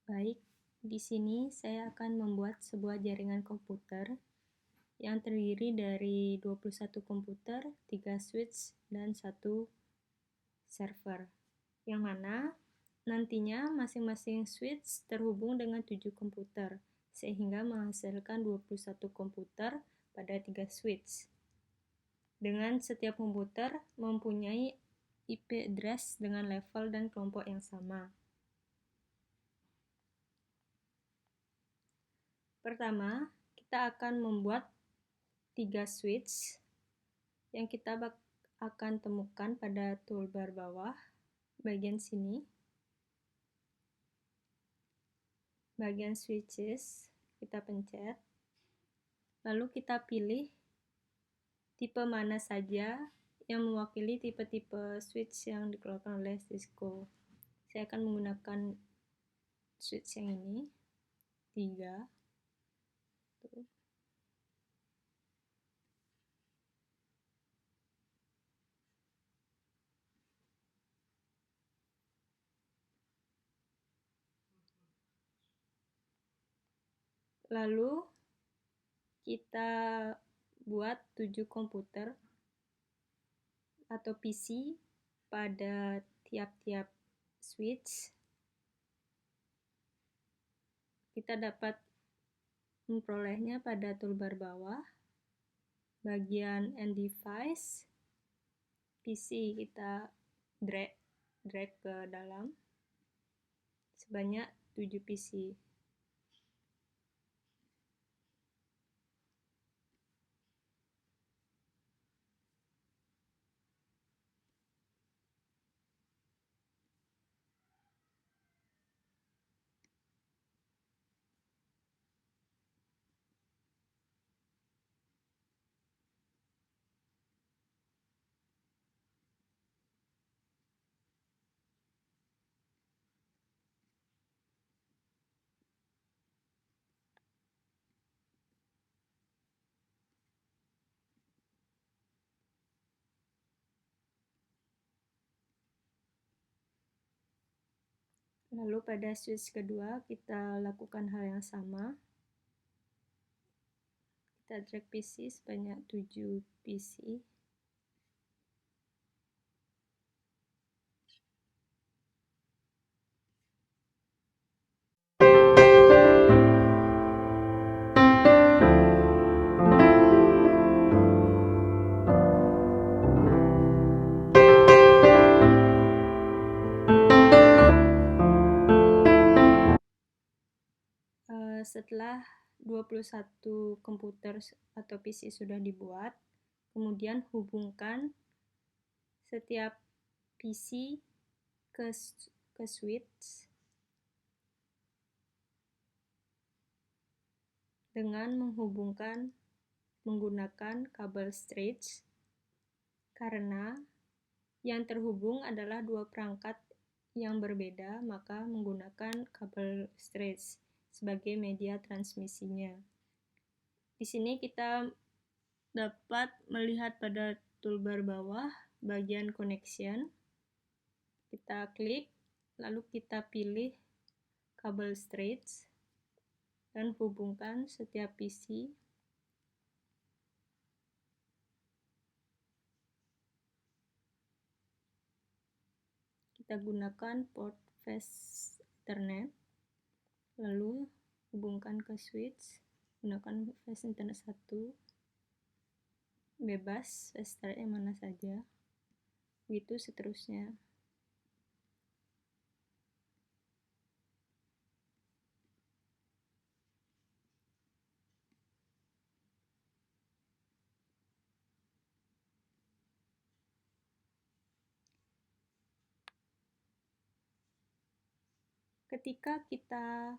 Baik, di sini saya akan membuat sebuah jaringan komputer yang terdiri dari 21 komputer, 3 switch, dan 1 server. Yang mana nantinya masing-masing switch terhubung dengan 7 komputer, sehingga menghasilkan 21 komputer pada 3 switch. Dengan setiap komputer mempunyai IP address dengan level dan kelompok yang sama. Pertama, kita akan membuat 3 switch yang kita akan temukan pada toolbar bawah, bagian sini. Bagian switches, kita pencet. Lalu kita pilih tipe mana saja yang mewakili tipe-tipe switch yang dikeluarkan oleh Cisco. Saya akan menggunakan switch yang ini, 3. Lalu kita buat 7 komputer atau PC pada tiap-tiap switch. Kita dapat memperolehnya pada toolbar bawah, bagian end device, PC kita drag ke dalam sebanyak 7 PC. Lalu pada switch kedua kita lakukan hal yang sama. Kita drag PC sebanyak 7 PC. Setelah 21 komputer atau PC sudah dibuat, kemudian hubungkan setiap PC ke switch dengan menggunakan kabel stretch, karena yang terhubung adalah dua perangkat yang berbeda, maka menggunakan kabel stretch sebagai media transmisinya. Di sini kita dapat melihat pada toolbar bawah bagian connection. Kita klik, lalu kita pilih kabel stretch dan hubungkan setiap PC. Kita gunakan port fast Ethernet, lalu hubungkan ke switch, gunakan fast Ethernet 1, bebas fast Ethernet yang mana saja, begitu seterusnya. Ketika kita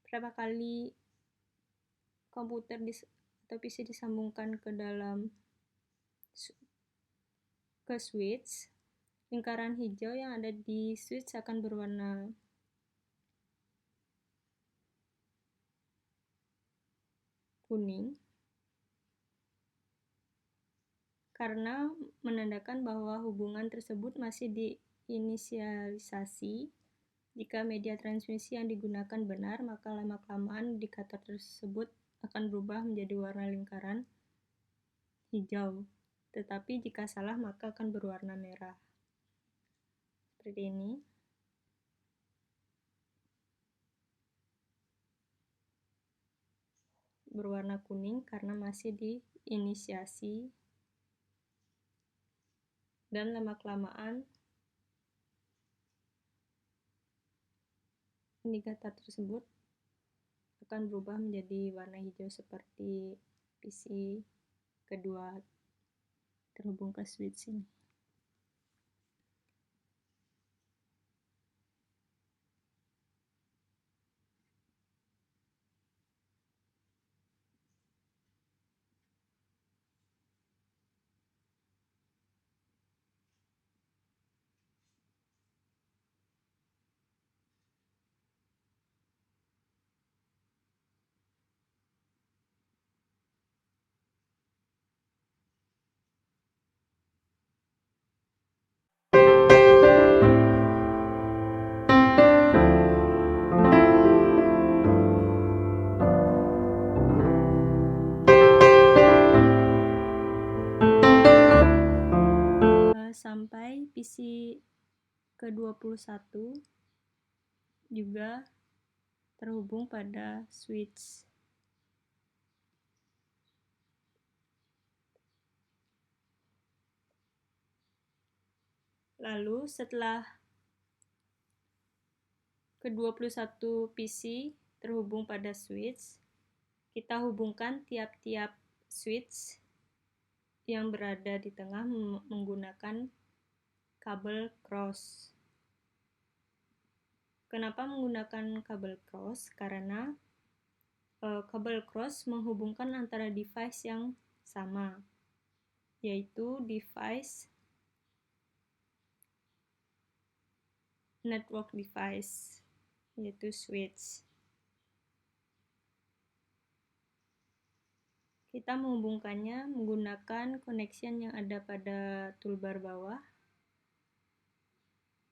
berapa kali komputer atau PC disambungkan ke dalam switch, lingkaran hijau yang ada di switch akan berwarna kuning, karena menandakan bahwa hubungan tersebut masih diinisialisasi Jika media transmisi yang digunakan benar, maka lama-kelamaan indikator tersebut akan berubah menjadi warna lingkaran hijau. Tetapi jika salah, maka akan berwarna merah. Seperti ini. Berwarna kuning karena masih diinisiasi. Dan lama-kelamaan indikator tersebut akan berubah menjadi warna hijau seperti PC kedua terhubung ke switch ini. Sampai PC ke-21 juga terhubung pada switch. Lalu setelah ke-21 PC terhubung pada switch, kita hubungkan tiap-tiap switch yang berada di tengah menggunakan kabel cross. Kenapa menggunakan kabel cross? Karena kabel cross menghubungkan antara device yang sama, yaitu device network device, yaitu switch. Kita menghubungkannya menggunakan connection yang ada pada toolbar bawah,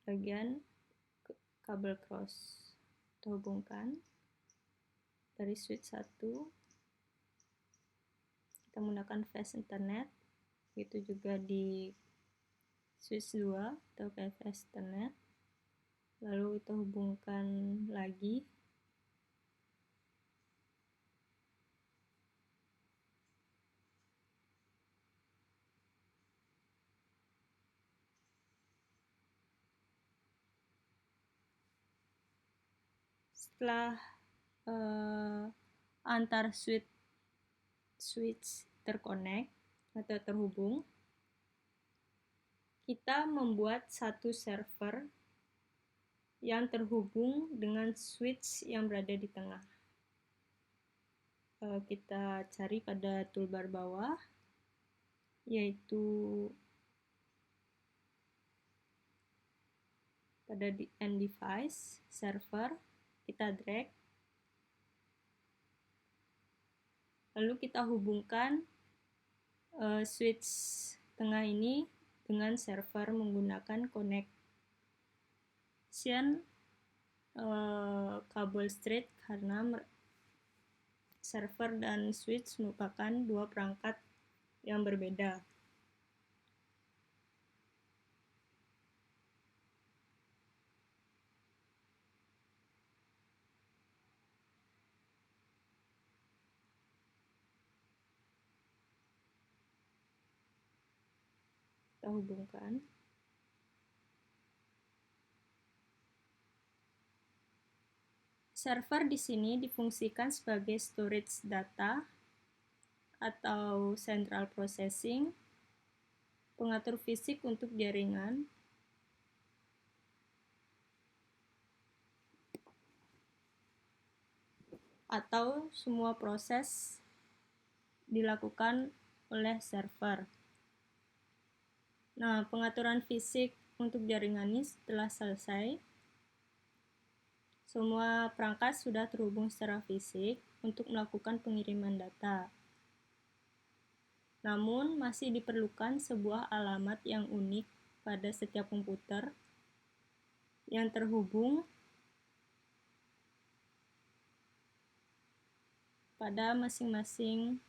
bagian kabel cross. Kita hubungkan dari switch 1, kita menggunakan fast internet, itu juga di switch 2 atau fast internet. Lalu kita hubungkan lagi setelah antar switch terkonek atau terhubung, kita membuat satu server yang terhubung dengan switch yang berada di tengah. Kita cari pada toolbar bawah, yaitu pada end device, server, kita drag, lalu kita hubungkan switch tengah ini dengan server menggunakan connection kabel straight, karena server dan switch merupakan dua perangkat yang berbeda. Kita hubungkan. Server di sini difungsikan sebagai storage data atau central processing, pengatur fisik untuk jaringan, atau semua proses dilakukan oleh server. Nah, pengaturan fisik untuk jaringan ini setelah selesai, semua perangkat sudah terhubung secara fisik untuk melakukan pengiriman data. Namun, masih diperlukan sebuah alamat yang unik pada setiap komputer yang terhubung pada masing-masing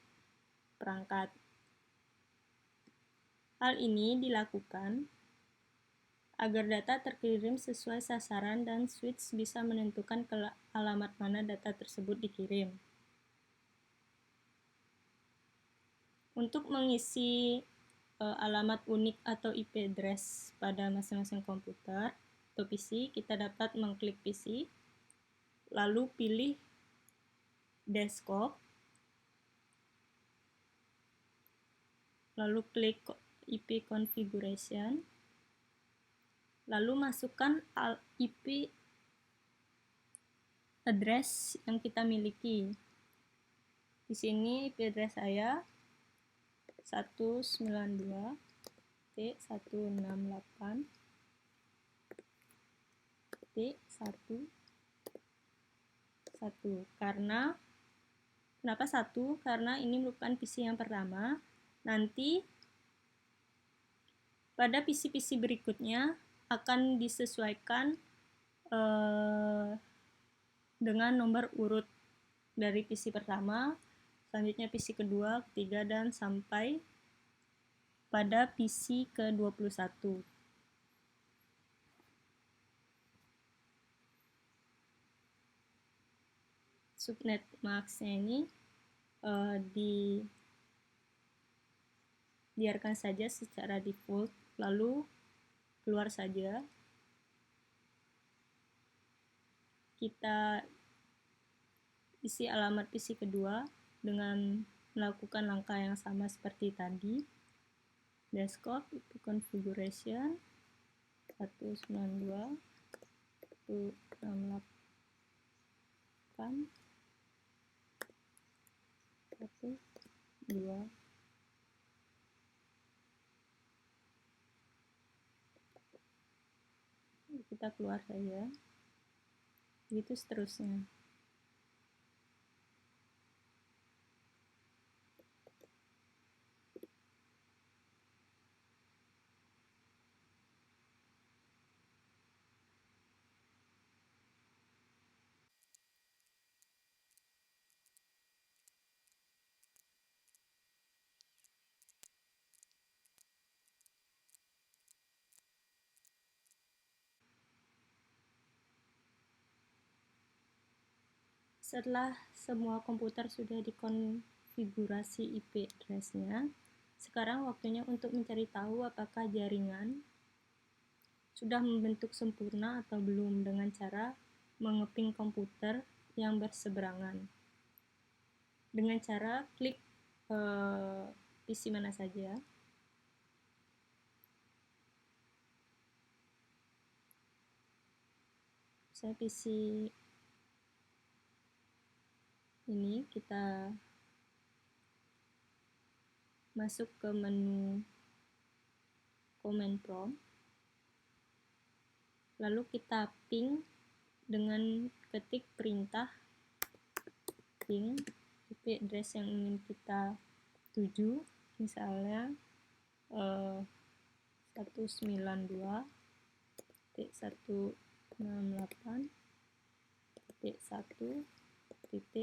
perangkat. Hal ini dilakukan agar data terkirim sesuai sasaran dan switch bisa menentukan ke alamat mana data tersebut dikirim. Untuk mengisi alamat unik atau IP address pada masing-masing komputer atau PC, kita dapat mengklik PC, lalu pilih desktop, lalu klik IP configuration, lalu masukkan IP address yang kita miliki. Di sini IP address saya 192.168.1.1. Kenapa 1? Karena ini merupakan PC yang pertama. Nanti pada PC-PC berikutnya akan disesuaikan dengan nomor urut dari PC pertama, selanjutnya PC kedua, ketiga, dan sampai pada PC ke-21. Subnet max-nya ini dibiarkan saja secara default, lalu keluar saja. Kita isi alamat PC kedua dengan melakukan langkah yang sama seperti tadi. Desktop, IP configuration 192.168.1.2. Kita keluar saja. Begitu seterusnya. Setelah semua komputer sudah dikonfigurasi IP address-nya, sekarang waktunya untuk mencari tahu apakah jaringan sudah membentuk sempurna atau belum dengan cara mengeping komputer yang berseberangan. Dengan cara klik PC mana saja. Saya PC ini, kita masuk ke menu command prompt, lalu kita ping dengan ketik perintah ping IP address yang ingin kita tuju, misalnya 192.168.1.19.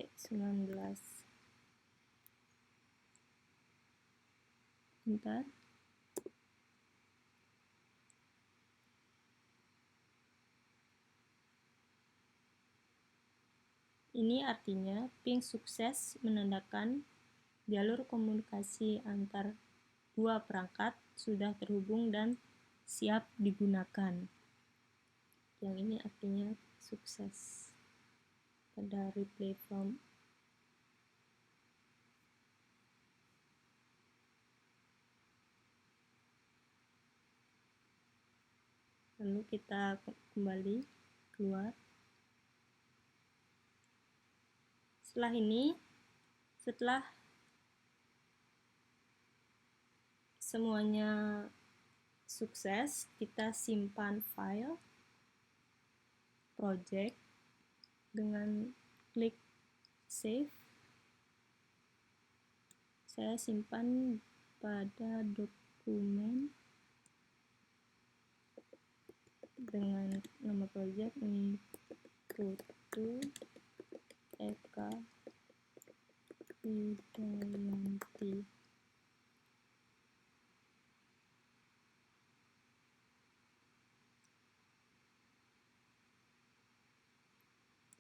Bentar. Ini artinya ping sukses menandakan jalur komunikasi antar dua perangkat sudah terhubung dan siap digunakan. Yang ini artinya sukses. Pada replay from lalu kita kembali keluar. Setelah semuanya sukses, kita simpan file project dengan klik save. Saya simpan pada dokumen dengan nama project Mikutu Eka Widayanti.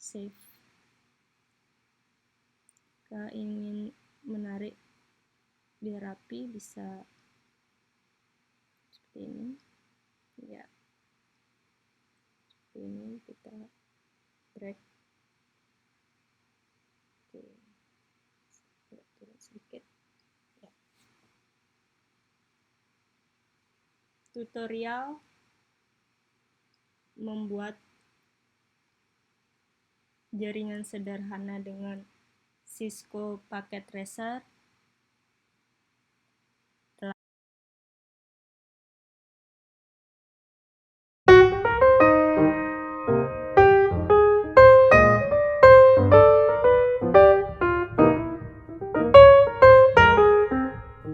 Save. Jika ingin menarik biar rapi, bisa seperti ini. Ya, seperti ini kita drag. Oke, turun sedikit. Ya. Tutorial membuat jaringan sederhana dengan Cisco Packet Tracer